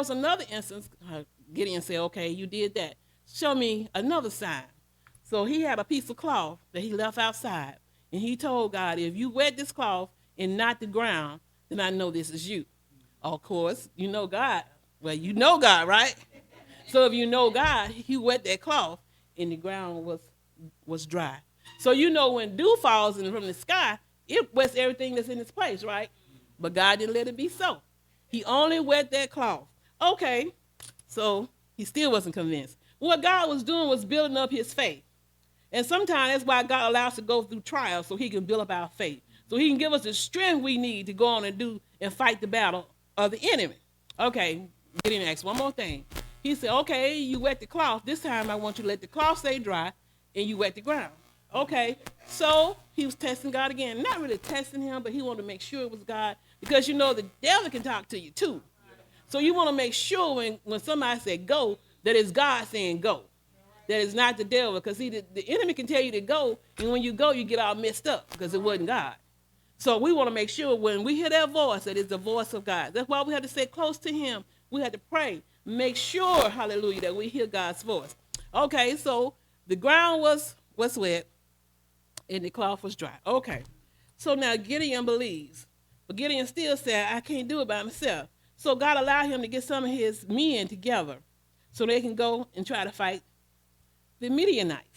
was another instance. Gideon said, okay, you did that. Show me another sign. So he had a piece of cloth that he left outside. And he told God, if you wet this cloth and not the ground, then I know this is you. Of course, you know God. Well, you know God, right? So if you know God, he wet that cloth and the ground was dry. So you know when dew falls from the sky, it wets everything that's in its place, right? But God didn't let it be so. He only wet that cloth. Okay, so he still wasn't convinced. What God was doing was building up his faith. And sometimes that's why God allows us to go through trials, so he can build up our faith. So he can give us the strength we need to go on and do and fight the battle of the enemy. Okay, Gideon asked one more thing. He said, okay, you wet the cloth. This time I want you to let the cloth stay dry and you wet the ground. Okay, so he was testing God again. Not really testing him, but he wanted to make sure it was God. Because you know the devil can talk to you too. So you want to make sure when somebody said go, that it's God saying go. That it's not the devil. Because see, the enemy can tell you to go, and when you go, you get all messed up because it wasn't God. So we want to make sure when we hear that voice, that it's the voice of God. That's why we have to stay close to him. We have to pray. Make sure, hallelujah, that we hear God's voice. Okay, so the ground was wet, and the cloth was dry. Okay, so now Gideon believes. But Gideon still said, I can't do it by myself. So God allowed him to get some of his men together so they can go and try to fight the Midianites.